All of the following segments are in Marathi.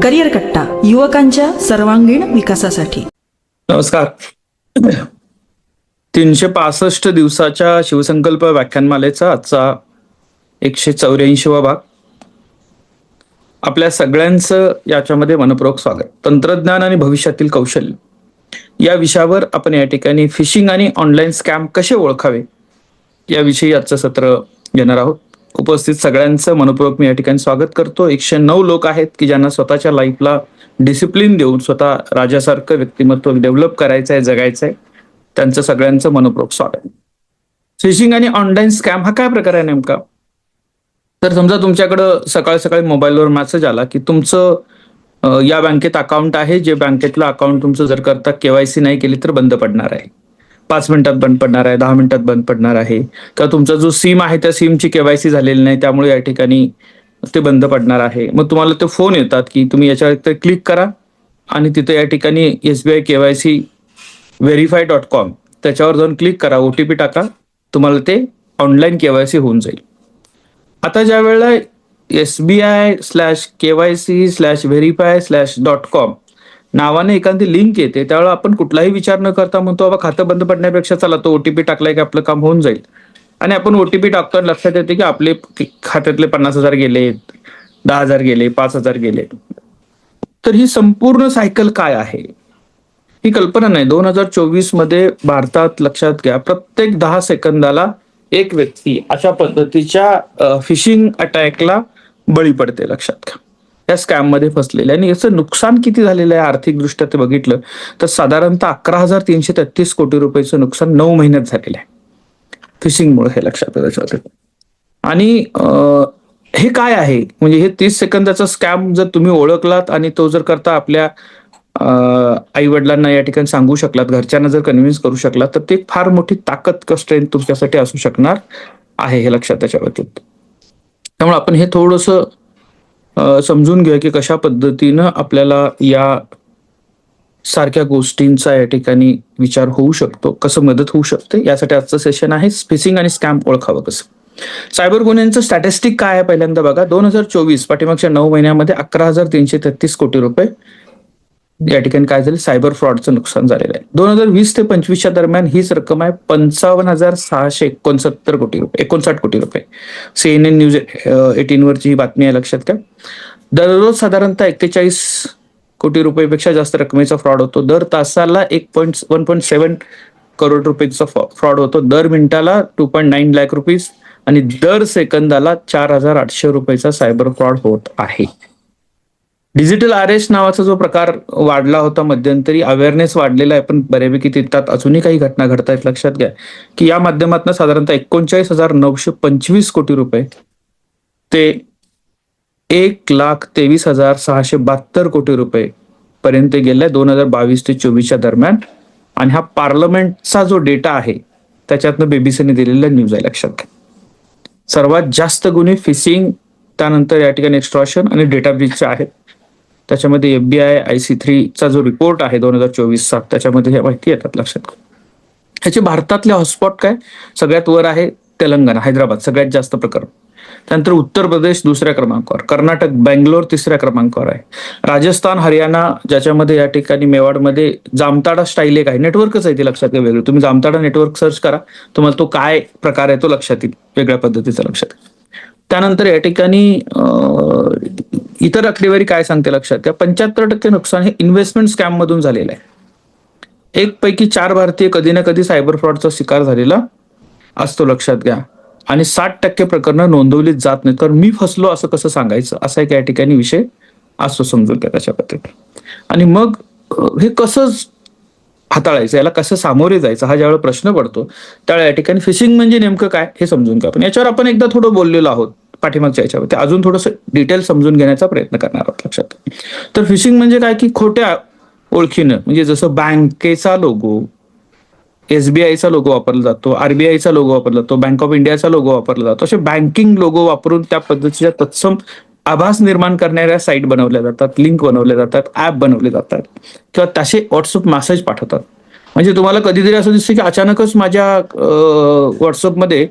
करिअर कट्टा, युवकांच्या सर्वांगीण विकासासाठी. नमस्कार. 365 दिवसाच्या शिवसंकल्प व्याख्यानमालेचा आजचा 184वा भाग. आपल्या सगळ्यांचं याच्यामध्ये मनपूर्वक स्वागत. तंत्रज्ञान आणि भविष्यातील कौशल्य या विषयावर आपण या ठिकाणी फिशिंग आणि ऑनलाईन स्कॅम कसे ओळखावे याविषयी आजचं सत्र घेणार आहोत. उपस्थित सगळ्यांचं मनपूर्वक मी या ठिकाणी स्वागत करतो. 109 लोक आहेत की ज्यांना स्वतःच्या लाईफला डिसिप्लिन देऊन स्वतः राजासारखं व्यक्तिमत्व डेव्हलप करायचं आहे, जगायचं आहे. त्यांचं सगळ्यांचं मनपूर्वक स्वागत. फिशिंग आणि ऑनलाईन स्कॅम हा काय प्रकार आहे नेमका? तर समजा तुमच्याकडं सकाळ सकाळी मोबाईलवर मेसेज आला की तुमचं या बँकेत अकाउंट आहे, जे बँकेतलं अकाउंट तुमचं जर करता केवायसी नाही केली तर बंद पडणार आहे, 5 मिनिटात बंद पडणार आहे, 10 मिनिटात बंद पडणार आहे, किंवा तुमचा जो सिम आहे त्या सिमची केवायसी झालेली नाही त्यामुळे या ठिकाणी ते बंद पडणार आहे. मग तुम्हाला ते फोन येतात की तुम्ही याच्यावर क्लिक करा आणि तिथे या ठिकाणी SBI KYC verify.com त्याच्यावर जाऊन क्लिक करा, OTP टाका, तुम्हाला ते ऑनलाईन KYC होऊन जाईल. आता ज्या वेळेला SBI/KYC/verify/.com नावाने एखादी लिंक येते त्यावेळेला आपण कुठलाही विचार न करता म्हणतो बाबा खातं बंद पडण्यापेक्षा चला तो OTP टाकलाय की आपलं काम होऊन जाईल, आणि आपण OTP टाकतो लक्षात येते की आपले खात्यातले 50,000 गेले, 10,000 गेले, 5,000 गेले. तर ही संपूर्ण सायकल काय आहे ही कल्पना नाही. 2024 मध्ये भारतात लक्षात घ्या, प्रत्येक 10 सेकंदाला एक व्यक्ती अशा पद्धतीच्या फिशिंग अटॅकला बळी पडते. लक्षात घ्या, या स्कॅम मध्ये फसलेले. आणि याचं नुकसान किती झालेलं आहे आर्थिकदृष्ट्या ते बघितलं तर साधारणतः 11,333 कोटी रुपयाचं नुकसान 9 महिन्यात झालेलं आहे फिशिंगमुळे, हे लक्षात ठेवायचं. आणि हे काय आहे म्हणजे हे 30 सेकंदाचा स्कॅम जर तुम्ही ओळखलात आणि तो जर करता आपल्या आई वडिलांना या ठिकाणी सांगू शकलात, घरच्यांना जर कन्व्हिन्स करू शकलात तर ते फार मोठी ताकद किंवा स्ट्रेंथ तुमच्यासाठी असू शकणार आहे, हे लक्षात त्याच्यावरती. त्यामुळे आपण हे थोडंसं समजून घेऊया की कशा पद्धतीनं आपल्याला या सारख्या गोष्टींचा या ठिकाणी विचार होऊ शकतो, कसं मदत होऊ शकते. यासाठी आजचं सेशन आहे फिशिंग आणि स्कॅम ओळखावं कसं. सायबर गुन्ह्यांचं स्टॅटिस्टिक काय आहे पहिल्यांदा बघा. 2024 पाठीमागच्या 9 महिन्यामध्ये 11,333 कोटी रुपये या ठिकाणी काय झालं, सायबर फ्रॉडचं नुकसान झालेलं आहे. 2020 ते 25च्या दरम्यान हीच रक्कम आहे 55,669 कोटी रुपये, 59 कोटी रुपये. CNN न्यूज 18 वरची ही बातमी आहे, लक्षात घ्या. दररोज साधारणतः 41 कोटी रुपयेपेक्षा जास्त रकमेचा फ्रॉड होतो. दर तासाला 1.7 करोड रुपयेचा फ्रॉड होतो. दर मिनिटाला 2.9 लाख रुपये आणि दर सेकंदाला 4,800 रुपयाचा सायबर फ्रॉड होत आहे. डिजिटल अरेस्ट नावाचा जो प्रकार वाढला होता मध्यंतरी, अवेअरनेस वाढलेला आहे पण बऱ्यापैकी तिथं अजूनही काही घटना घडत आहेत. लक्षात घ्या की या माध्यमातून साधारणतः 39,925 कोटी रुपये ते 1,23,672 कोटी रुपये पर्यंत गेलाय 2022 ते 24च्या दरम्यान. आणि हा पार्लमेंटचा जो डेटा आहे त्याच्यातनं बीबीसीने दिलेला न्यूज आहे, लक्षात घ्या. सर्वात जास्त गुन्हे फिशिंग, त्यानंतर या ठिकाणी एक्स्ट्रॉशन आणि डेटा ब्रीचचे आहेत. त्याच्यामध्ये FBI IC3 चा जो रिपोर्ट आहे 2024चा त्याच्यामध्ये ह्या माहिती येतात, लक्षात घ्या. ह्याचे भारतातले हॉटस्पॉट काय, सगळ्यात वर आहे तेलंगणा, हैदराबाद सगळ्यात जास्त प्रकरण. त्यानंतर उत्तर प्रदेश दुसऱ्या क्रमांकावर, कर्नाटक बेंगलोर तिसऱ्या क्रमांकावर आहे, राजस्थान हरियाणा ज्याच्यामध्ये या ठिकाणी मेवाडमध्ये जामताडा स्टाईल एक आहे, नेटवर्कच आहे ते, लक्षात घ्या वेगळं. तुम्ही जामताडा नेटवर्क सर्च करा, तुम्हाला तो काय प्रकार आहे तो लक्षात येईल, वेगळ्या पद्धतीचा, लक्षात. त्यानंतर या ठिकाणी इतर आकडेवारी काय सांगते लक्षात घ्या. 75% नुकसान हे इन्व्हेस्टमेंट स्कॅम मधून झालेलं आहे. 1 पैकी 4 भारतीय कधी ना कधी सायबर फ्रॉडचा शिकार झालेला असतो, लक्षात घ्या. आणि 60% प्रकरणं नोंदवली जात नाही. तर मी फसलो असं कसं सांगायचं, असा एक या ठिकाणी विषय असतो, समजून घ्या त्याच्या पद्धतीने. आणि मग हे कसं हाताळायचं, याला कसं सामोरे जायचं हा ज्यावेळेला प्रश्न पडतो त्यावेळेला या ठिकाणी फिशिंग म्हणजे नेमकं काय हे समजून घ्या. पण याच्यावर आपण एकदा थोडं बोललेलो आहोत पाठीमागच्या याच्यावर, ते अजून थोडंसं डिटेल समजून घेण्याचा प्रयत्न करणार आहोत, लक्षात. तर फिशिंग म्हणजे काय की खोट्या ओळखीनं, म्हणजे जसं बँकेचा लोगो, SBIचा लोगो वापरला जातो, RBIचा लोगो वापरला जातो, बँक ऑफ इंडियाचा लोगो वापरला जातो, असे बँकिंग लोगो वापरून त्या पद्धतीच्या तत्सम आभास निर्माण करणाऱ्या साईट बनवल्या जातात, लिंक बनवल्या जातात, ऍप बनवले जातात, किंवा तसे व्हॉट्सअप मेसेज पाठवतात. म्हणजे तुम्हाला कधीतरी असं दिसतं की अचानकच माझ्या व्हॉट्सअपमध्ये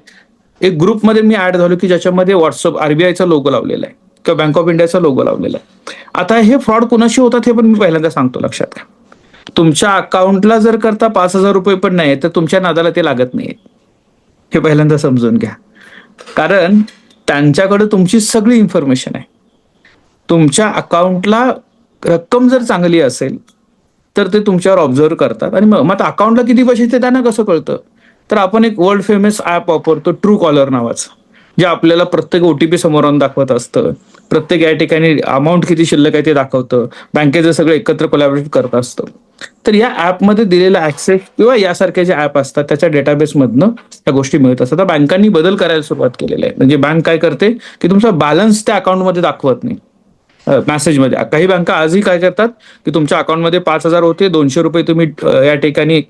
एक ग्रुपमध्ये मी ऍड झालो की ज्याच्यामध्ये व्हॉट्सअप RBIचा लोगो लावलेला आहे, किंवा बँक ऑफ इंडियाचा लोगो लावलेला आहे. आता हे फ्रॉड कुणाशी होतात हे पण मी पहिल्यांदा सांगतो, लक्षात घ्या. तुमच्या अकाउंटला जर करता 5,000 रुपये पण नाही तर तुमच्या नादाला ते लागत नाही, हे पहिल्यांदा समजून घ्या. कारण त्यांच्याकडे तुमची सगळी इन्फॉर्मेशन आहे. तुमच्या अकाउंटला रक्कम जर चांगली असेल तर ते तुमच्यावर ऑब्झर्व करतात. आणि मग आता अकाउंटला किती पैसे ते त्यांना कसं कळतं? तर आपण एक वर्ल्ड फेमस ऍप वापरतो, ट्रू कॉलर नावाचं, जे आपल्याला प्रत्येक ओटीपी समोर आणून दाखवत असतं. प्रत्येक या ठिकाणी अमाऊंट किती शिल्लक आहे ते दाखवतं. बँकेचं सगळं एकत्र कोलॅबोरेट करत असतं. तर या ऍपमध्ये दिलेला ऍक्सेस किंवा यासारखे जे ऍप असतात त्याच्या डेटाबेसमधनं त्या गोष्टी मिळत असतात. तर बँकांनी बदल करायला सुरुवात केलेली आहे. म्हणजे बँक काय करते की तुमचा बॅलन्स त्या अकाउंटमध्ये दाखवत नाही मेसेजमध्ये. काही बँका आजही काय करतात की तुमच्या अकाउंटमध्ये 5,000 होते, 200 रुपये तुम्ही या ठिकाणी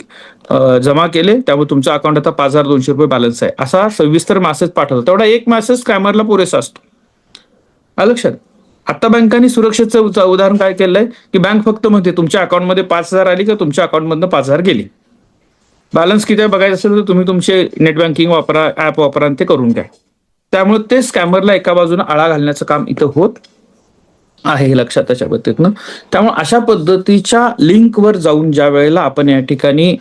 जमा केले, त्यामुळे तुमचा अकाउंट आता 5,200 रुपये बॅलन्स आहे, असा सविस्तर मेसेज पाठवतो. तेवढा एक मेसेज स्कॅमरला पुरेसा असतो. लक्षात. आता बँकांनी सुरक्षेचं उदाहरण काय केलंय की बँक फक्त म्हणते तुमच्या अकाउंटमध्ये 5,000 आली का तुमच्या अकाउंटमधनं 5,000 गेली. बॅलन्स किती बघायचं असेल तर तुम्ही तुमचे नेट बँकिंग वापरा, ऍप वापरा आणि ते करून घ्या. त्यामुळे ते स्कॅमरला एका बाजूने आळा घालण्याचं काम इथं होत आहे, हे लक्षात त्याच्या पद्धतीनं. त्यामुळे अशा पद्धतीच्या लिंकवर जाऊन ज्या वेळेला आपण या ठिकाणी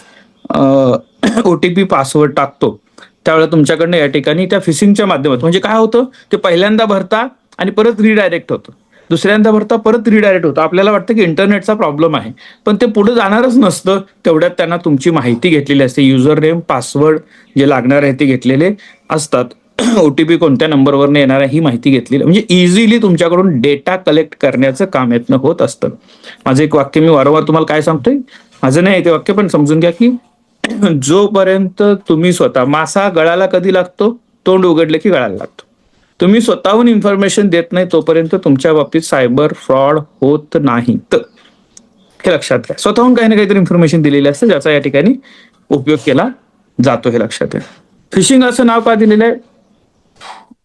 ओटीपी पासवर्ड टाकतो त्यावेळेला तुमच्याकडनं या ठिकाणी त्या फिशिंगच्या माध्यमातून म्हणजे काय होतं, ते पहिल्यांदा भरता आणि परत रिडायरेक्ट होतं, दुसऱ्यांदा भरता परत रिडायरेक्ट होतं. आपल्याला वाटतं की इंटरनेटचा प्रॉब्लेम आहे, पण ते पुढे जाणारच नसतं. तेवढ्यात त्यांना तुमची माहिती घेतलेली असते, युजर नेम पासवर्ड जे लागणार आहे ते घेतलेले असतात. ओटीपी कोणत्या नंबरवरनं येणार आहे ही माहिती घेतलेली, म्हणजे इझिली तुमच्याकडून डेटा कलेक्ट करण्याचं काम यातनं होत असतं. माझं एक वाक्य मी वारंवार तुम्हाला काय सांगतोय, माझं नाही ते वाक्य पण समजून घ्या की जोपर्यंत तुम्ही स्वतः, मासा गळाला कधी लागतो, तोंड उघडले की गळाला लागतो. तुम्ही स्वतःहून इन्फॉर्मेशन देत नाही तोपर्यंत तुमच्या बाबतीत सायबर फ्रॉड होत नाही. तर हे लक्षात घ्या, स्वतःहून काही ना काहीतरी इन्फॉर्मेशन दिलेली असते ज्याचा या ठिकाणी उपयोग केला जातो, हे लक्षात घ्या. फिशिंग असं नाव का दिलेलं आहे,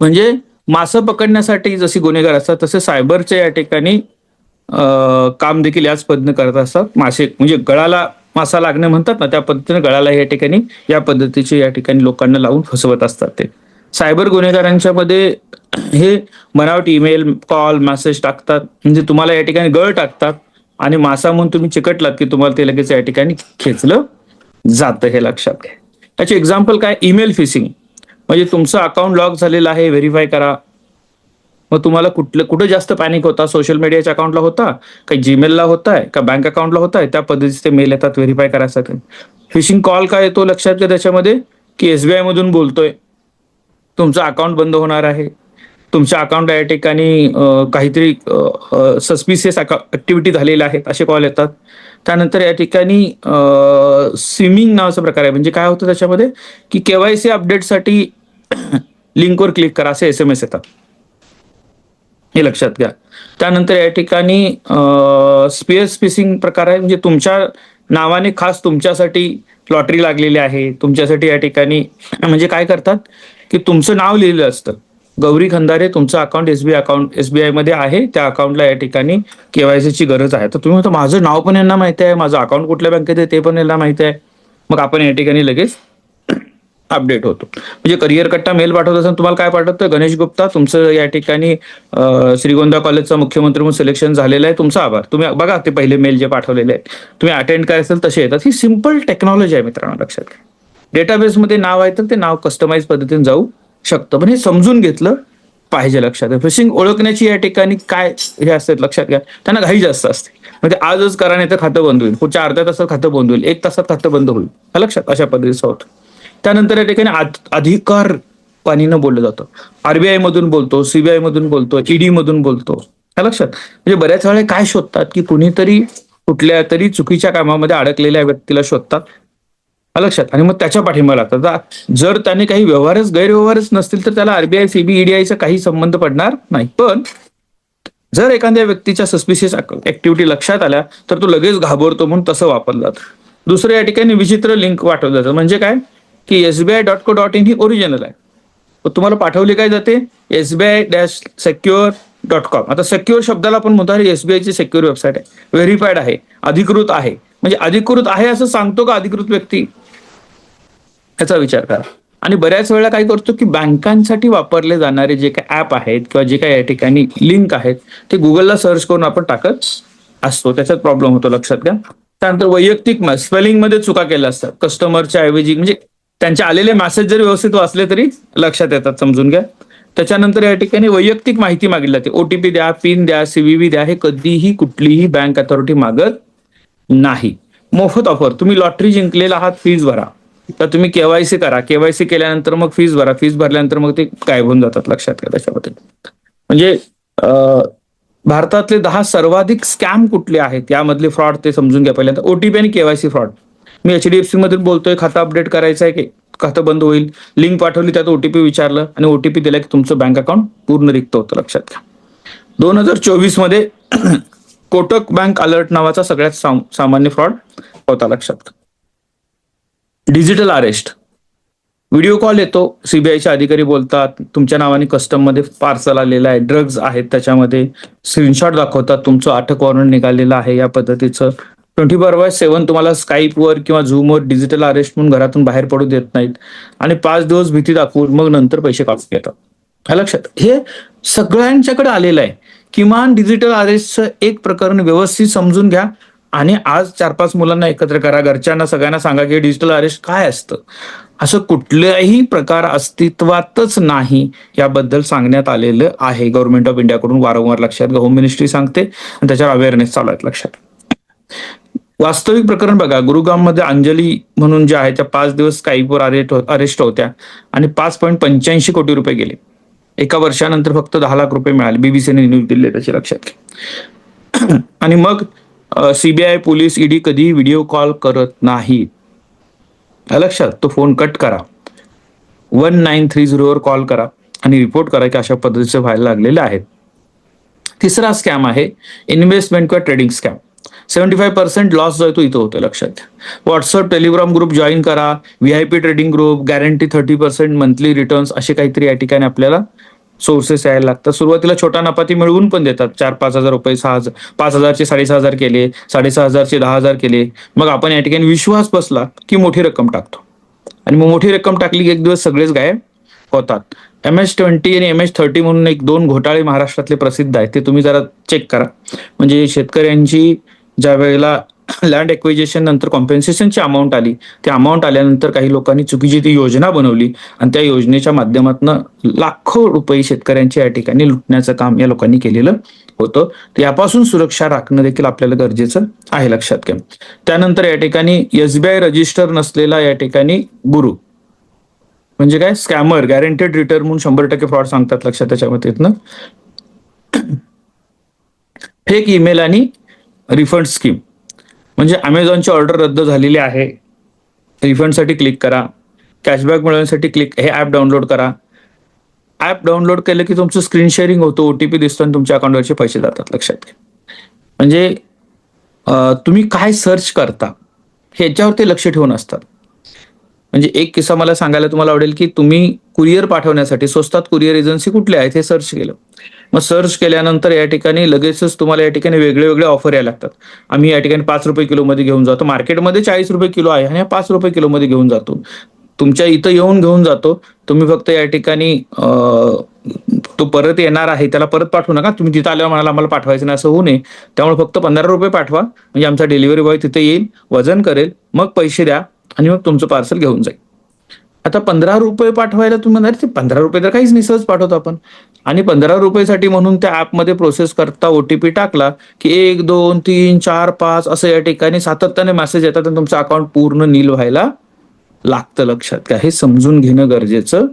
म्हणजे मासं पकडण्यासाठी जशी गुन्हेगार असतात तसे सायबरच्या या ठिकाणी काम देखील याच पद्धतीने करत असतात. मासे म्हणजे गळाला मासा लागणे म्हणतात ना, त्या पद्धतीने गळाला या ठिकाणी या पद्धतीचे या ठिकाणी लोकांना लावून फसवत असतात. ते सायबर गुन्हेगारांच्या मध्ये हे बनावट ईमेल, कॉल, मेसेज टाकतात, म्हणजे तुम्हाला या ठिकाणी गळ टाकतात आणि मासा म्हणून तुम्ही चिकटलात की तुम्हाला ते लगेच या ठिकाणी खेचलं जातं, हे लक्षात घ्या. त्याचे एक्झाम्पल काय, ईमेल फिशिंग म्हणजे तुमचं अकाउंट लॉक झालेलं आहे, व्हेरीफाय करा. मग तुम्हाला कुठं जास्त पॅनिक होता, सोशल मीडियाच्या अकाउंटला होता, काही जीमेलला होताय का बँक अकाउंटला होताय, त्या पद्धतीचे मेल येतात व्हेरीफाय करायसाठी. फिशिंग कॉल काय येतो लक्षात घ्या त्याच्यामध्ये, की एसबीआय मधून बोलतोय, तुमचं अकाउंट बंद होणार आहे, तुमच्या अकाउंटला या ठिकाणी काहीतरी सस्पिशियस ऍक्टिव्हिटी झालेल्या आहेत, असे कॉल येतात. त्यानंतर या ठिकाणी स्विमिंग नावाचा प्रकार आहे, म्हणजे काय होतं त्याच्यामध्ये की केवायसी अपडेटसाठी लिंकवर क्लिक करा असे SMS येतात, हे लक्षात घ्या. त्यानंतर या ठिकाणी स्पेअर फिशिंग प्रकार आहे, म्हणजे तुमच्या नावाने खास तुमच्यासाठी लॉटरी लागलेली आहे, तुमच्यासाठी या ठिकाणी म्हणजे काय करतात की तुमचं नाव लिहिलं असतं, गौरी खंदारे तुमचं अकाउंट एसबीआय मध्ये आहे, त्या अकाउंटला या ठिकाणी केवायसीची गरज आहे. तर तुम्ही म्हणता माझं नाव पण यांना माहिती आहे, माझं अकाउंट कुठल्या बँकेत आहे ते पण यांना माहिती आहे, मग आपण या ठिकाणी लगेच अपडेट होतो. म्हणजे करिअर कट्टा मेल पाठवत असेल, तुम्हाला काय पाठवतोय, गणेश गुप्ता तुमचं या ठिकाणी श्रीगोंदा कॉलेजचा मुख्यमंत्री म्हणून सिलेक्शन झालेलं आहे, तुमचा आभार. तुम्ही बघा ते पहिले मेल जे पाठवलेले आहेत, तुम्ही अटेंड करायचं तसे येतात. ही सिंपल टेक्नॉलॉजी आहे मित्रांनो, लक्षात घ्या. डेटाबेसमध्ये नाव आहे तर ते नाव कस्टमाइज पद्धतीने जाऊ शकतं, पण हे समजून घेतलं पाहिजे, लक्षात घ्या. फिशिंग ओळखण्याची या ठिकाणी काय हे असतात लक्षात घ्या, त्यांना घाई जास्त असते. म्हणजे आजच करा नाही तर खातं बंद होईल, पुढच्या अर्ध्या तासात खातं बंद होईल, 1 तासात खातं बंद होईल, लक्षात, अशा पद्धतीचं होतं. त्यानंतर या ठिकाणी अधिकार पाणीनं बोललं जातं, आरबीआय मधून बोलतो, सीबीआय मधून बोलतो, ईडी मधून बोलतो, लक्षात. म्हणजे बऱ्याच वेळा काय शोधतात की कुणीतरी कुठल्या तरी चुकीच्या कामामध्ये अडकलेल्या व्यक्तीला शोधतात, लक्षात, आणि मग त्याच्या पाठिंबा लागतात. जर त्याने काही गैरव्यवहारच नसतील तर त्याला आरबीआय, सीबी, ईडीआयचा काही संबंध पडणार नाही. पण जर एखाद्या व्यक्तीच्या सस्पिशियस ऍक्टिव्हिटी लक्षात आल्या तर तो लगेच घाबरतो, म्हणून तसं वापरलं जातं. दुसरं या ठिकाणी विचित्र लिंक पाठवलं जातं, म्हणजे काय की SBI.co.in ही ओरिजिनल आहे, तुम्हाला पाठवली काय जाते SBI-secure.com. आता सेक्युअर शब्दाला आपण म्हणतो एसबीआयची सेक्युअर वेबसाईट आहे, व्हेरीफाईड आहे, अधिकृत आहे. म्हणजे अधिकृत आहे असं सांगतो का अधिकृत व्यक्ती, याचा विचार करा. आणि बऱ्याच वेळा काय करतो की बँकांसाठी वापरले जाणारे जे काही ऍप आहेत किंवा जे काही या ठिकाणी लिंक आहेत ते गुगलला सर्च करून आपण टाकत असतो, त्याच्यात प्रॉब्लेम होतो, लक्षात घ्या. त्यानंतर वैयक्तिक स्पेलिंग मध्ये चुका केल्या असतात कस्टमरच्या ऐवजी, म्हणजे त्यांचे आलेले मेसेज जरी व्यवस्थित वाचले तरी लक्षात येतात, समजून घ्या. त्याच्यानंतर या ठिकाणी वैयक्तिक माहिती मागितली जाते, ओटीपी द्या, पिन द्या, सीव्हीव्ही द्या, हे कधीही कुठलीही बँक अथॉरिटी मागत नाही. मोफत ऑफर, तुम्ही लॉटरी जिंकलेला आहात, फीज भरा, तर तुम्ही केवायसी करा, केवायसी केल्यानंतर मग फीज भरा, फीज भरल्यानंतर मग ते गायब होऊन जातात, लक्षात घ्या. त्याच्यामध्ये म्हणजे भारतातले 10 सर्वाधिक स्कॅम कुठले आहेत यामधले फ्रॉड ते समजून घ्या. पहिल्यांदा ओटीपी आणि केवायसी फ्रॉड. मी एचडीएफसी मधून बोलतोय, खातं अपडेट करायचं आहे की खातं बंद होईल, लिंक पाठवली, त्यात ओटीपी विचारलं आणि ओटीपी दिला की तुमचं बँक अकाउंट पूर्ण रिक्त होतं, लक्षात घ्या. 2024 मध्ये कोटक बँक अलर्ट नावाचा सगळ्यात सामान्य फ्रॉड होता, लक्षात घ्या. डिजिटल अरेस्ट, व्हिडिओ कॉल येतो, सीबीआयचे अधिकारी बोलतात तुमच्या नावाने कस्टम मध्ये पार्सल आलेलं आहे, ड्रग्ज आहेत त्याच्यामध्ये, स्क्रीनशॉट दाखवतात, तुमचं अटक वॉरंट निघालेलं आहे, या पद्धतीचं 24/7 तुम्हाला स्काईपवर किंवा झूमवर डिजिटल अरेस्ट म्हणून घरातून बाहेर पडू देत नाहीत आणि 5 दिवस भीती दाखवून मग नंतर पैसे काढून घेतात. हा लक्षात, हे सगळ्यांच्याकडे आलेलं आहे. किमान डिजिटल अरेस्टचं एक प्रकरण व्यवस्थित समजून घ्या आणि आज 4-5 मुलांना एकत्र करा, घरच्यांना सगळ्यांना सांगा की डिजिटल अरेस्ट काय असतं. असं कुठलाही प्रकार अस्तित्वातच नाही याबद्दल सांगण्यात आलेलं आहे गव्हर्नमेंट ऑफ इंडियाकडून वारंवार, लक्षात घ्या. होम मिनिस्ट्री सांगते आणि त्याच्यावर अवेअरनेस चालू आहेत, लक्षात. वास्तविक प्रकरण बघा, गुरुग्राम मध्ये अंजली म्हणून जे आहे त्या 5 दिवस स्काईपवर अरेस्ट होत्या आणि 5.85 कोटी रुपये गेले. एका वर्षानंतर फक्त 10 लाख रुपये मिळाले, बीबीसीने न्यूज दिले त्याची, लक्षात घ्या. आणि मग सीबीआय, पोलीस, ईडी कधीही व्हिडिओ कॉल करत नाही, लक्षात. तो फोन कट करा, 1930 वर कॉल करा आणि रिपोर्ट करा की अशा पद्धतीचे व्हायला लागलेले आहेत. तिसरा स्कॅम आहे इन्व्हेस्टमेंट किंवा ट्रेडिंग स्कॅम. 75% लॉस जो आहे तो इथं होतो, लक्षात घ्या. व्हॉट्सअप, टेलिग्राम ग्रुप जॉईन करा, VIP trading group, guarantee 30% monthly returns, असे काहीतरी या ठिकाणी आपल्याला सोर्सेस यायला लागतात. सुरुवातीला छोटा नफा ती मिळवून पण देतात, 4-5 हजार रुपये, 5,000चे 6,500 केले, 6,500चे 10,000 केले. मग आपण या ठिकाणी विश्वास बसला की मोठी रक्कम टाकतो आणि मग मोठी रक्कम टाकली की एक दिवस सगळेच गायब होतात. MS-20 आणि MS-30 म्हणून 2 घोटाळे महाराष्ट्रातले प्रसिद्ध आहेत, ते तुम्ही जरा चेक करा. म्हणजे शेतकऱ्यांची ज्या वेळेला लँड एक्विजिशन नंतर कॉम्पेन्सेशनची अमाऊंट आली, त्या अमाऊंट आल्यानंतर काही लोकांनी चुकीची ती योजना बनवली आणि त्या योजनेच्या माध्यमातून लाखो रुपये शेतकऱ्यांचे या ठिकाणी लुटण्याचं काम या लोकांनी केलेलं होतं. यापासून सुरक्षा राखणं देखील आपल्याला गरजेचं आहे, लक्षात घ्या. त्यानंतर या ठिकाणी SBI रजिस्टर नसलेला या ठिकाणी गुरु म्हणजे काय, स्कॅमर, गॅरंटेड रिटर्न म्हणून 100% फ्रॉड सांगतात, लक्षात. त्याच्यामध्ये फेक ईमेल आणि रिफंड स्कीम, म्हणजे अमेझॉनची ऑर्डर रद्द झालेली आहे, रिफंडसाठी क्लिक करा, कॅशबॅक मिळवण्यासाठी हे ऍप डाउनलोड करा. ऍप डाउनलोड केलं की तुमचं स्क्रीन शेअरिंग होतं, ओटीपी दिसतो आणि तुमच्या अकाउंटवरचे पैसे जातात, लक्षात घ्या. म्हणजे तुम्ही काय सर्च करता ह्याच्यावरती लक्ष ठेवून असतात. म्हणजे एक किस्सा मला सांगायला तुम्हाला आवडेल की तुम्ही कुरिअर पाठवण्यासाठी स्वस्तात कुरिअर एजन्सी कुठल्या आहेत हे सर्च केलं. मग सर्च केल्यानंतर या ठिकाणी लगेचच तुम्हाला या ठिकाणी वेगळे वेगळे ऑफर यायला लागतात. आम्ही या ठिकाणी 5 रुपये किलो मध्ये घेऊन जातो, मार्केटमध्ये 40 रुपये किलो आहे आणि 5 रुपये किलो मध्ये घेऊन जातो, तुमच्या इथं येऊन घेऊन जातो. तुम्ही फक्त या ठिकाणी तो परत येणार आहे त्याला परत पाठवू नका, तुम्ही तिथं आल्यावर म्हणाला आम्हाला पाठवायचं नाही असं होऊ नये. त्यामुळे फक्त 15 रुपये पाठवा, म्हणजे आमचा डिलिव्हरी बॉय तिथे येईल, वजन करेल, मग पैसे द्या आणि मग तुमचं पार्सल घेऊन जाईल. आता 15 रुपये पाठवायला तुम्ही म्हणाल ते 15 रुपये तर काहीच नाही, सहज पाठवतो आपण. आणि 15 रुपयेसाठी म्हणून त्या ऍपमध्ये प्रोसेस करता ओटीपी टाकला की 1, 2, 3, 4, 5 असं या ठिकाणी सातत्याने मेसेज येतात आणि तुमचं अकाउंट पूर्ण नील व्हायला लागतं, लक्षात घ्या. हे समजून घेणं गरजेचं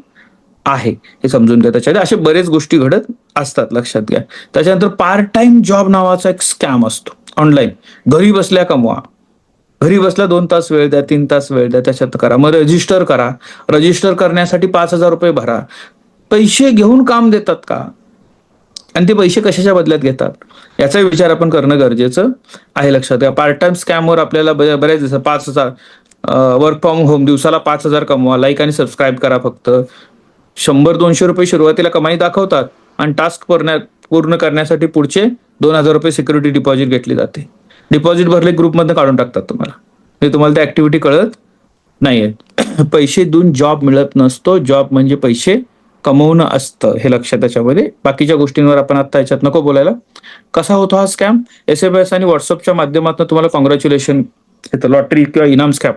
आहे, हे समजून घ्या. त्याच्यात अशा बरेच गोष्टी घडत असतात, लक्षात घ्या. त्याच्यानंतर पार्ट टाइम जॉब नावाचा एक स्कॅम असतो ऑनलाईन, घरी बसल्या कमवा, घरी बसला 2 तास वेळ द्या, 3 तास वेळ द्या, त्याच्यात करा. मग रजिस्टर करा, रजिस्टर करण्यासाठी 5,000 रुपये भरा. पैसे घेऊन काम देतात का आणि ते पैसे कशाच्या बदल्यात घेतात याचा विचार आपण करणं गरजेचं आहे, लक्षात घ्या. पार्ट टाइम स्कॅमवर आपल्याला बऱ्याच दिवसात 5,000 वर्क फ्रॉम होम, दिवसाला 5,000 कमवा, लाईक आणि सबस्क्राईब करा. फक्त 100-200 रुपये सुरुवातीला कमाई दाखवतात आणि टास्क पूर्ण करण्यासाठी पुढचे 2,000 रुपये सिक्युरिटी डिपॉझिट घेतली जाते. डिपॉझिट भरले ग्रुपमधनं काढून टाकतात तुम्हाला, म्हणजे तुम्हाला त्या ऍक्टिव्हिटी कळत नाहीये. पैसे देऊन जॉब मिळत नसतो. जॉब म्हणजे पैसे कमवणं असतं, हे लक्षात त्याच्यामध्ये. बाकीच्या गोष्टींवर आपण आता याच्यात नको बोलायला. कसा होतो हा स्कॅम? SMS आणि व्हॉट्सअपच्या माध्यमातून तुम्हाला कॉंग्रॅच्युलेशन येतं, लॉटरी किंवा इनाम स्कॅम.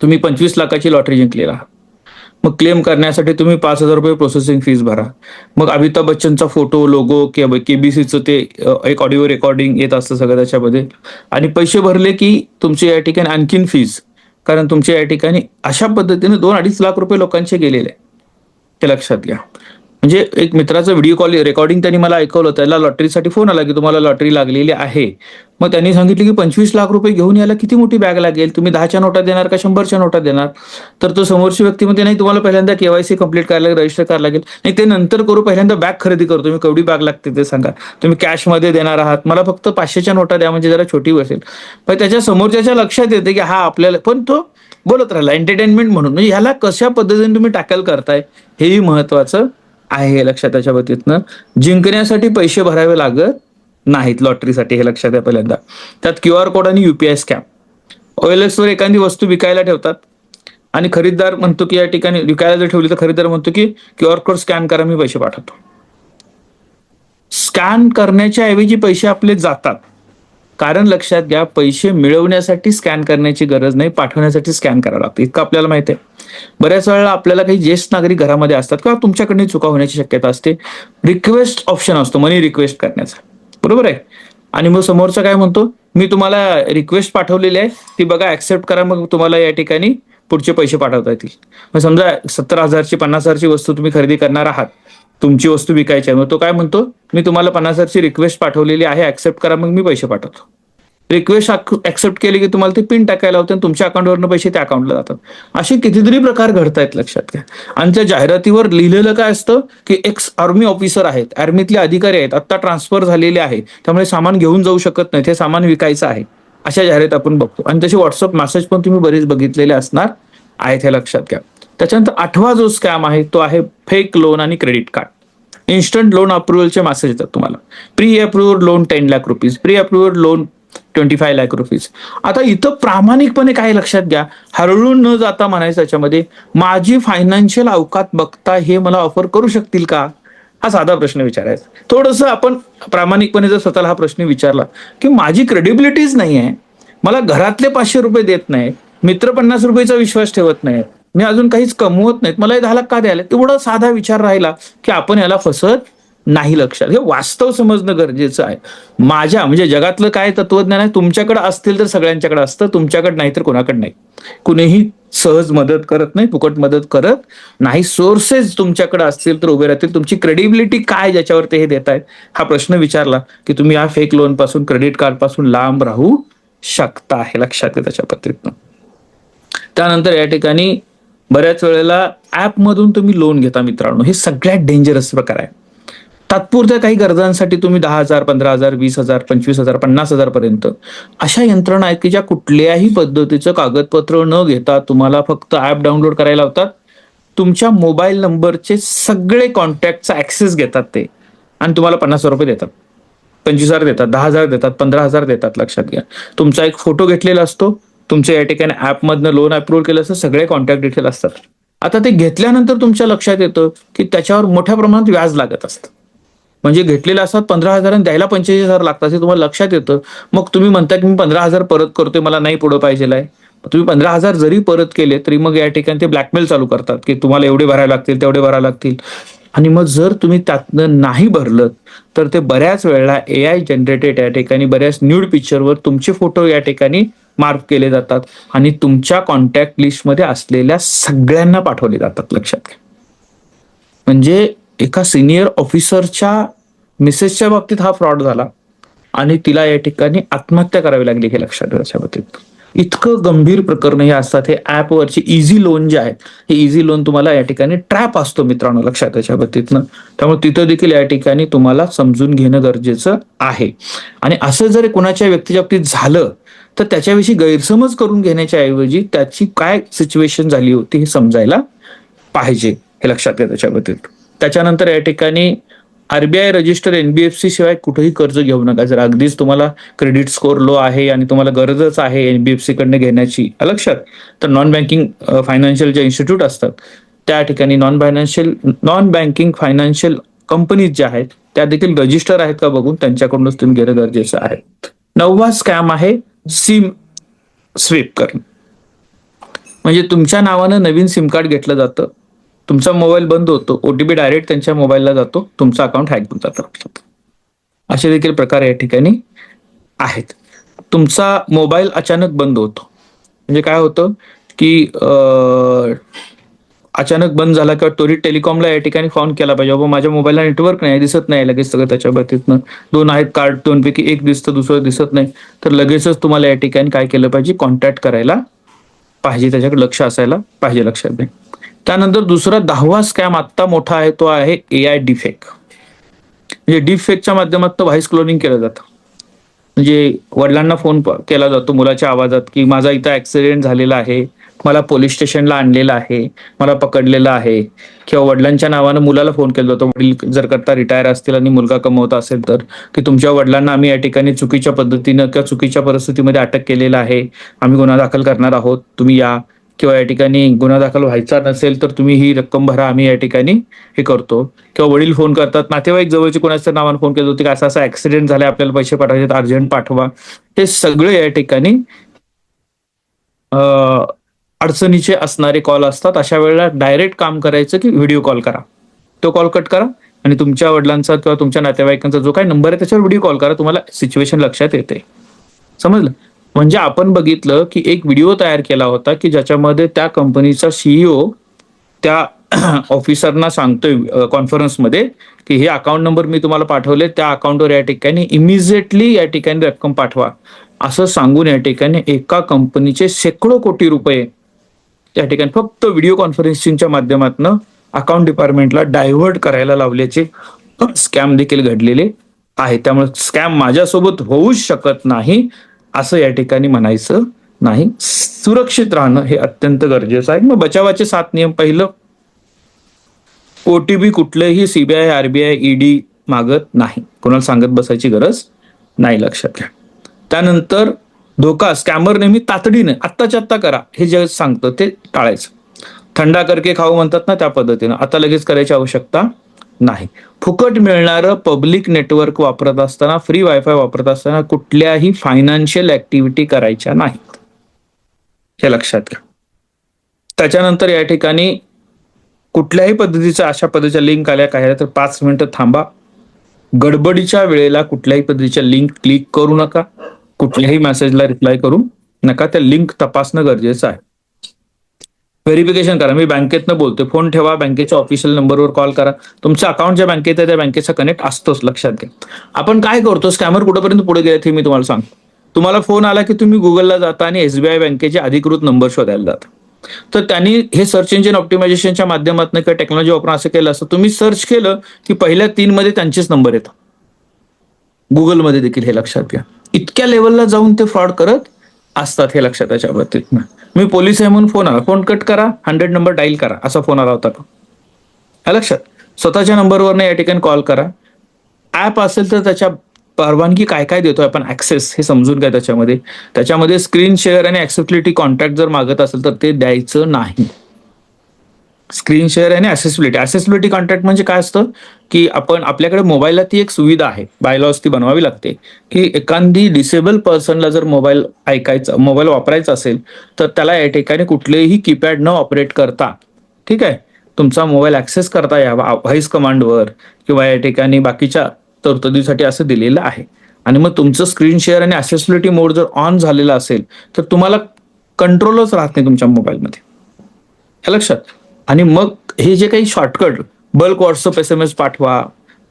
तुम्ही 25 लाखाची लॉटरी जिंकलेला आहात. मग क्लेम करण्यासाठी तुम्ही 5,000 रुपये प्रोसेसिंग फीस भरा. मग अमिताभ बच्चनचा फोटो, लोगो किंवा KBCचं ते एक ऑडिओ रेकॉर्डिंग येत असतं सगळं त्याच्यामध्ये. आणि पैसे भरले की तुमची या ठिकाणी आणखीन फीस. कारण तुमच्या या ठिकाणी अशा पद्धतीने 2-2.5 लाख रुपये लोकांचे गेलेले आहे. हे लक्षात घ्या. म्हणजे एक मित्राचं व्हिडिओ कॉल रेकॉर्डिंग त्यांनी मला ऐकवलं. त्याला लॉटरीसाठी फोन आला की तुम्हाला लॉटरी लागलेली आहे. मग त्यांनी सांगितलं की 25 लाख रुपये घेऊन यायला किती मोठी बॅग लागेल, तुम्ही 10च्या नोटा देणार का 100च्या नोटा देणार? तर तो समोरची व्यक्ती म्हणते, नाही तुम्हाला पहिल्यांदा KYC कंप्लीट करायला लागेल, रजिस्टर करायला लागेल. नाही ते नंतर करू, पहिल्यांदा बॅग खरेदी करतो. तुम्ही केवढी बॅग लागते ते सांगा. तुम्ही कॅशमध्ये देणार आहात, मला फक्त 500च्या नोटा द्या म्हणजे जरा छोटी बसेल. पण त्याच्या समोरच्या लक्षात येते की हा आपल्याला, पण तो बोलत राहिला एंटरटेनमेंट म्हणून. म्हणजे ह्याला कशा पद्धतीने तुम्ही टॅकल करताय हेही महत्वाचं आहे, हे लक्षात त्याच्या बाबतीतनं. जिंकण्यासाठी पैसे भरावे लागत नाहीत लॉटरीसाठी, हे लक्षात आहे पहिल्यांदा. त्यात QR कोड आणि UPI स्कॅम. OLX वर एखादी वस्तू विकायला ठेवतात आणि खरीददार म्हणतो की या ठिकाणी विकायला जर ठेवली तर खरीददार म्हणतो की QR कोड स्कॅन करा, मी पैसे पाठवतो. स्कॅन करण्याच्या ऐवजी पैसे आपले जातात. कारण लक्षात घ्या, पैसे मिळवण्यासाठी स्कॅन करण्याची गरज नाही, पाठवण्यासाठी स्कॅन करावं लागतं, इतकं आपल्याला माहिती आहे. बऱ्याच वेळेला आपल्याला काही ज्येष्ठ नागरिक घरामध्ये असतात किंवा तुमच्याकडनं चुका होण्याची शक्यता असते. रिक्वेस्ट ऑप्शन असतो मनी रिक्वेस्ट करण्याचा, बरोबर आहे. आणि मग समोरचा काय म्हणतो, मी तुम्हाला रिक्वेस्ट पाठवलेली आहे, ती बघा ऍक्सेप्ट करा, मग तुम्हाला या ठिकाणी पुढचे पैसे पाठवता येतील. मग समजा 70,000ची 50,000ची वस्तू तुम्ही खरेदी करणार आहात, तुमची वस्तू विकायची आहे. मग तो काय म्हणतो, मी तुम्हाला 50,000ची रिक्वेस्ट पाठवलेली आहे, ऍक्सेप्ट करा, मग मी पैसे पाठवतो. रिक्वेस्ट ऍक्सेप्ट केली की तुम्हाला ते पिन टाकायला होते आणि तुमच्या अकाउंटवरनं पैसे त्या अकाउंटला जातात. असे कितीतरी प्रकार घडतायत, लक्षात घ्या. आणि त्या जाहिरातीवर लिहिलेलं काय असतं की एक्स आर्मी ऑफिसर आहेत, आर्मीतले अधिकारी आहेत, आता ट्रान्सफर झालेले आहे, त्यामुळे सामान घेऊन जाऊ शकत नाही, ते सामान विकायचं आहे. अशा जाहिरात आपण बघतो. आणि तसे व्हॉट्सअप मेसेज पण तुम्ही बरेच बघितलेले असणार आहेत, हे लक्षात घ्या. त्याच्यानंतर 8वा जो स्कॅम आहे तो आहे फेक लोन आणि क्रेडिट कार्ड. इन्स्टंट लोन अप्रुव्हलचे मेसेज येतात तुम्हाला. Pre approved loan 10 lakh rupees, pre approved loan 25 lakh rupees. आता इथं प्रामाणिकपणे काय लक्षात घ्या, हरळून न जाता म्हणायचं त्याच्यामध्ये, माझी फायनान्शियल अवकात बघता हे मला ऑफर करू शकतील का, हा साधा प्रश्न विचारायचा. थोडंसं आपण प्रामाणिकपणे जर स्वतःला हा प्रश्न विचारला की माझी क्रेडिबिलिटीच नाही आहे, मला घरातले 500 रुपये देत नाही, मित्र 50 रुपयेचा विश्वास ठेवत नाही, मी अजून काहीच कमवत नाहीत, मला हे 10 लाख का द्यायला, एवढा साधा विचार राहिला की आपण याला फसत नाही. लक्षात हे वास्तव समजणं गरजेचं आहे. माझ्या म्हणजे जगातलं काय तत्वज्ञान आहे, तुमच्याकडे असतील तर सगळ्यांच्याकडे असतं, तुमच्याकडे नाही तर कोणाकडे नाही. कुणीही सहज मदत करत नाही, फुकट मदत करत नाही. सोर्सेस तुमच्याकडे असतील तर उभे राहतील. तुमची क्रेडिबिलिटी काय ज्याच्यावर ते हे देत आहेत, हा प्रश्न विचारला की तुम्ही या फेक लोन पासून, क्रेडिट कार्ड पासून लांब राहू शकता, हे लक्षात घ्या त्याच्या पद्धतीनं. त्यानंतर या ठिकाणी बऱ्याच वेळेला ऍप मधून तुम्ही लोन घेता मित्रांनो, हे सगळ्यात डेंजरस प्रकार आहे. तात्पुरत्या काही गरजांसाठी तुम्ही 10,000, 15,000, 20,000, 25,000, 50,000 पर्यंत अशा यंत्रणा आहेत की ज्या कुठल्याही पद्धतीचं कागदपत्र न घेता तुम्हाला फक्त ऍप डाउनलोड करायला लावतात. तुमच्या मोबाईल नंबरचे सगळे कॉन्टॅक्टचा ऍक्सेस घेतात ते आणि तुम्हाला 50,000 रुपये देतात, 25,000 देतात, 10,000 देतात, 15,000 देतात. लक्षात घ्या, तुमचा एक फोटो घेतलेला असतो, तुमच्या या ठिकाणी ऍपमधनं लोन अप्रूव्ह केलं असतं, सगळे कॉन्टॅक्ट डिटेल असतात. आता ते घेतल्यानंतर तुमच्या लक्षात येतं की त्याच्यावर मोठ्या प्रमाणात व्याज लागत असतं. म्हणजे घेतलेले असतात 15,000 आणि द्यायला 45,000 लागतात, हे तुम्हाला लक्षात येतं. मग तुम्ही म्हणता की मी 15,000 परत करतोय, मला नाही पुढं पाहिजे आहे. तुम्ही 15,000 जरी परत केले तरी मग या ठिकाणी ते ब्लॅकमेल चालू करतात की तुम्हाला एवढे भरायला लागतील, तेवढे भरायला लागतील. आणि मग जर तुम्ही त्यातनं नाही भरलं तर ते बऱ्याच वेळेला AI जनरेटेड या ठिकाणी बऱ्याच न्यूड पिक्चरवर तुमचे फोटो या ठिकाणी मार्क केले जातात आणि तुमच्या कॉन्टॅक्ट लिस्टमध्ये असलेल्या सगळ्यांना पाठवले जातात. लक्षात घ्या, म्हणजे एका सिनियर ऑफिसरच्या मिसेसच्या बाबतीत हा फ्रॉड झाला आणि तिला या ठिकाणी आत्महत्या करावी लागली, हे लक्षात ठेवायच्या बाबतीत. इतकं गंभीर प्रकरण हे असतात. हे ऍपवरचे इझी लोन जे आहेत, हे इझी लोन तुम्हाला या ठिकाणी ट्रॅप असतो मित्रांनो, लक्षात त्याच्या बाबतीतनं. त्यामुळे तिथं देखील या ठिकाणी तुम्हाला समजून घेणं गरजेचं आहे. आणि असं जर कोणाच्या व्यक्तीच्या बाबतीत झालं तर त्याच्याविषयी गैरसमज करून घेण्याच्या ऐवजी त्याची काय सिच्युएशन झाली होती हे समजायला पाहिजे, हे लक्षात घ्या त्याच्या बाबतीत. त्याच्यानंतर या ठिकाणी आरबीआय रजिस्टर एनबीएफसी शिवाय कुठेही कर्ज घेऊ नका. जर अगदीच तुम्हाला क्रेडिट स्कोर लो आहे आणि तुम्हाला गरजच आहे एनबीएफसी कडनं घेण्याची लक्षात, तर नॉन बँकिंग फायनान्शियल जे इन्स्टिट्यूट असतात त्या ठिकाणी नॉन बँकिंग फायनान्शियल कंपनीज ज्या आहेत त्या देखील रजिस्टर आहेत का बघून त्यांच्याकडूनच तुम्ही घेणं गरजेचं आहे. 9वा स्कॅम आहे सिम स्वीप करणं. म्हणजे तुमच्या नावानं नवीन सिम कार्ड घेतलं जातं, तुमचा मोबाईल बंद होतो, ओटीपी डायरेक्ट त्यांच्या मोबाईलला जातो, तुमचं अकाउंट हॅक होऊन जातं. असे देखील प्रकार या ठिकाणी आहेत. तुमचा मोबाईल अचानक बंद होतो, म्हणजे काय होतं की अचानक बंद झाला किंवा त्वरित टेलिकॉमला या ठिकाणी फोन केला पाहिजे, बाबा माझ्या मोबाईलला नेटवर्क नाही, दिसत नाही, लगेच सगळं त्याच्या बाबतीतनं 2 आहेत कार्ड, 2 पैकी एक दिसतं दुसरं दिसत नाही, तर लगेचच तुम्हाला या ठिकाणी काय केलं पाहिजे, कॉन्टॅक्ट करायला पाहिजे, त्याच्याकडे लक्ष असायला पाहिजे. लक्षात घ्या. त्यानंतर दुसरा 10वा स्कॅम आत्ता मोठा आहे तो आहे एआय डिफेक्ट. म्हणजे डिफेक्टच्या माध्यमातून व्हॉइस क्लोनिंग केलं जातं. म्हणजे वडिलांना फोन केला जातो मुलाच्या आवाजात की माझा इथं ऍक्सिडेंट झालेला आहे, मला पोलीस स्टेशनला आणलेलं आहे, मला पकडलेलं आहे, किंवा वडिलांच्या नावानं मुलाला फोन केला जातो, वडील जर करता रिटायर असतील आणि मुलगा कमवता असेल तर, की तुमच्या वडिलांना आम्ही या ठिकाणी चुकीच्या पद्धतीनं किंवा चुकीच्या परिस्थितीमध्ये अटक केलेला आहे, आम्ही गुन्हा दाखल करणार आहोत, तुम्ही या, किंवा या ठिकाणी गुन्हा दाखल व्हायचा नसेल तर तुम्ही ही रक्कम भरा, आम्ही या ठिकाणी हे करतो. किंवा वडील फोन करतात, नातेवाईक जवळचे कोणाच्या नावानं फोन केला होते की असा असा ऍक्सिडेंट झालाय, आपल्याला पैसे पाठवायचे, अर्जंट पाठवा. हे सगळे या ठिकाणी अडचणीचे असणारे कॉल असतात. अशा वेळेला डायरेक्ट काम करायचं की व्हिडिओ कॉल करा, तो कॉल कट करा आणि तुमच्या वडिलांचा किंवा तुमच्या नातेवाईकांचा जो काही नंबर आहे त्याच्यावर व्हिडिओ कॉल करा, तुम्हाला सिच्युएशन लक्षात येते. समजलं. म्हणजे आपण बघितलं की एक व्हिडिओ तयार केला होता की ज्याच्यामध्ये त्या कंपनीचा सीईओ त्या ऑफिसरना सांगतोय कॉन्फरन्समध्ये की हे अकाउंट नंबर मी तुम्हाला पाठवले, त्या अकाउंटवर या ठिकाणी इमिजिएटली या ठिकाणी रक्कम पाठवा, असं सांगून या ठिकाणी एका कंपनीचे शेकडो कोटी रुपये या ठिकाणी फक्त व्हिडिओ कॉन्फरन्सिंगच्या माध्यमातून अकाउंट डिपार्टमेंटला डायव्हर्ट करायला लावल्याचे स्कॅम देखील घडलेले आहे. त्यामुळे स्कॅम माझ्यासोबत होऊच शकत नाही असं या ठिकाणी म्हणायचं नाही. सुरक्षित राहणं हे अत्यंत गरजेचं आहे. मग बचावाचे 7 नियम. पहिलं, ओटीपी कुठलंही सीबीआय, आरबीआय, ईडी मागत नाही, कोणाला सांगत बसायची गरज नाही, लक्षात घ्या. त्यानंतर धोका, स्कॅमर नेहमी तातडीने आत्ताच्या आत्ता करा हे जे सांगतं ते टाळायचं. थंडा करके खाऊ म्हणतात ना, त्या पद्धतीनं आता लगेच करायची आवश्यकता नाही. फुकट मिळणारं पब्लिक नेटवर्क वापरत असताना, फ्री वायफाय वापरत असताना कुठल्याही फायनान्शियल ऍक्टिव्हिटी करायच्या नाहीत, हे लक्षात घ्या. त्याच्यानंतर या ठिकाणी कुठल्याही पद्धतीच्या अशा पद्धतीच्या लिंक आल्या काय तर 5 मिनिटं थांबा. गडबडीच्या वेळेला कुठल्याही पद्धतीच्या लिंक क्लिक करू नका, कुठल्याही मेसेजला रिप्लाय करू नका, त्या लिंक तपासणं गरजेचं आहे. व्हेरिफिकेशन करा. मी बँकेतनं बोलतोय, फोन ठेवा, बँकेच्या ऑफिशियल नंबरवर कॉल करा. तुमचं अकाउंट ज्या बँकेत आहे त्या बँकेचा कनेक्ट असतोच, लक्षात घ्या. आपण काय करतो, स्कॅमर कुठेपर्यंत पुढे गेले हे मी तुम्हाला सांगतो. तुम्हाला फोन आला की तुम्ही गुगलला जाता आणि एसबीआय बँकेचे अधिकृत नंबर शोधायला जाता. तर त्यांनी हे सर्च इंजिन ऑप्टिमायझेशनच्या माध्यमातून किंवा टेक्नॉलॉजी वापरून असं केलं असतं, तुम्ही सर्च केलं की पहिल्या 3 मध्ये त्यांचेच नंबर येतात. गुगलमध्ये देखील हे लक्षात घ्या. इतक्या लेवलला जाऊन ते फ्रॉड करत असतात, हे लक्षात त्याच्या बाबतीत. मी पोलीस आहे म्हणून फोन आला, फोन कट करा, 100 नंबर डाईल करा, असा फोन आला होता का, हे लक्षात. स्वतःच्या नंबरवर या ठिकाणी कॉल करा. ऍप असेल तर त्याच्या परवानगी काय काय देतोय आपण, ऍक्सेस हे समजून घ्या. त्याच्यामध्ये स्क्रीन शेअर आणि ऍक्सेसिबिलिटी कॉन्टॅक्ट जर मागत असेल तर ते द्यायचं नाही. स्क्रीन शेअर आणि ऍक्सेसिबिलिटी कॉन्टॅक्ट म्हणजे काय असतं की आपण आपल्याकडे मोबाईलला ती एक सुविधा आहे, बायलॉज ती बनवावी लागते की एखादी डिसेबल पर्सनला जर मोबाईल वापरायचा असेल तर त्याला या ठिकाणी कुठलेही कीपॅड न ऑपरेट करता, ठीक आहे, तुमचा मोबाईल ऍक्सेस करता यावा व्हॉइस कमांडवर किंवा या ठिकाणी बाकीच्या तरतुदीसाठी असं दिलेलं आहे. आणि मग तुमचं स्क्रीन शेअर आणि ऍक्सेसिबिलिटी मोड जर ऑन झालेला असेल तर तुम्हाला कंट्रोलच राहत नाही तुमच्या मोबाईलमध्ये, हे लक्षात. आणि मग हे जे काही शॉर्टकट, बल्क व्हॉट्सअप SMS पाठवा,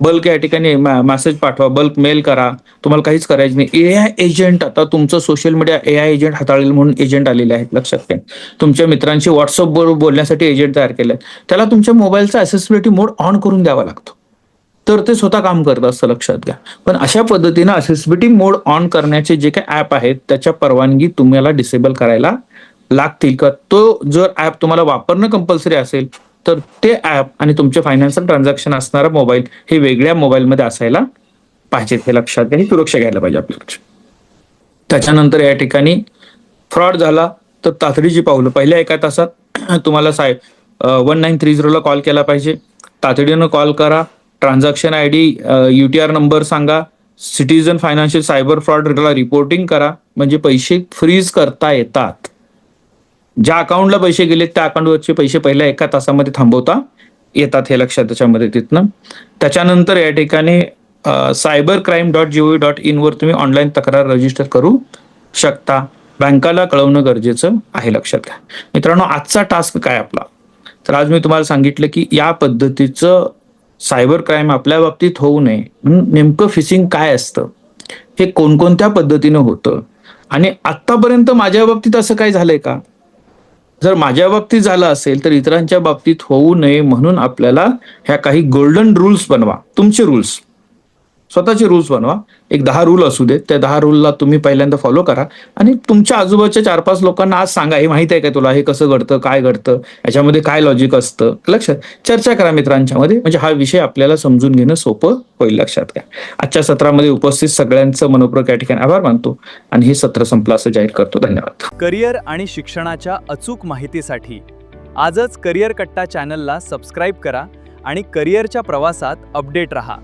बल्क या ठिकाणी मेसेज पाठवा, बल्क मेल करा, तुम्हाला काहीच करायचं नाही. एआय एजंट, आता तुमचं सोशल मीडिया एआय एजंट हाताळेल म्हणून एजंट आलेले आहेत, लक्षात घ्या. तुमच्या मित्रांशी व्हॉट्सअपवर बोलण्यासाठी एजंट तयार केले, त्याला तुमच्या मोबाईलचा ऍक्सेसिबिलिटी मोड ऑन करून द्यावा लागतो, तर ते स्वतः काम करत असतं, लक्षात घ्या. पण अशा पद्धतीनं ऍक्सेसिबिलिटी मोड ऑन करण्याचे जे काही ऍप आहेत त्याच्या परवानगी तुम्हाला डिसेबल करायला लागतील का. तो जर ऍप तुम्हाला वापरणं कंपल्सरी असेल तर ते ॲप आणि तुमचे फायनान्शियल ट्रान्झॅक्शन असणारा मोबाईल हे वेगळ्या मोबाईलमध्ये असायला पाहिजेत, हे लक्षात घ्या. ही सुरक्षा घ्यायला पाहिजे आपल्याला. त्याच्यानंतर या ठिकाणी फ्रॉड झाला तर तातडीची पावलं. पहिल्या एका तासात तुम्हाला 1930 कॉल केला पाहिजे. तातडीनं कॉल करा. Transaction I D, UTR number सांगा. सिटीजन फायनान्शियल सायबर फ्रॉडला रिपोर्टिंग करा, म्हणजे पैसे फ्रीज करता येतात. ज्या अकाउंटला पैसे गेले त्या अकाउंटवरचे पैसे पहिल्या एका तासामध्ये थांबवता येतात, हे लक्षात त्याच्यामध्ये तिथनं. त्याच्यानंतर या ठिकाणी cybercrime.gov.in वर तुम्ही ऑनलाईन तक्रार रजिस्टर करू शकता. बँकाला कळवणं गरजेचं आहे, लक्षात घ्या. मित्रांनो, आजचा टास्क काय आपला? तर आज मी तुम्हाला सांगितलं की या पद्धतीचं सायबर क्राईम आपल्या बाबतीत होऊ नये म्हणून नेमकं फिशिंग काय असतं, हे कोणकोणत्या पद्धतीनं होतं, आणि आतापर्यंत माझ्या बाबतीत असं काय झालंय का? जर माझ्या बाबतीत झालं असेल तर इतरांच्या बाबतीत होऊ नये म्हणून आपल्याला ह्या काही गोल्डन रूल्स बनवा. तुमचे रूल्स, स्वतःचे रूल्स बनवा. एक 10 रूल असू देत. त्या 10 रूलला तुम्ही पहिल्यांदा फॉलो करा आणि तुमच्या आजूबाजूच्या 4-5 लोकांना आज सांगा, हे माहित आहे का तुला, हे कसं घडतं, काय घडतं, याच्यामध्ये काय लॉजिक असतं, लक्षात चर्चा करा मित्रांच्या मध्ये, म्हणजे हा विषय आपल्याला समजून घेणं सोपं होईल, लक्षात घ्या. आजच्या सत्रामध्ये उपस्थित सगळ्यांचं मनपूर्वक या ठिकाणी आभार मानतो आणि हे सत्र संपलं असं जाहीर करतो. धन्यवाद. करिअर आणि शिक्षणाच्या अचूक माहितीसाठी आजच करिअर कट्टा चॅनलला सबस्क्राईब करा आणि करिअरच्या प्रवासात अपडेट रहा.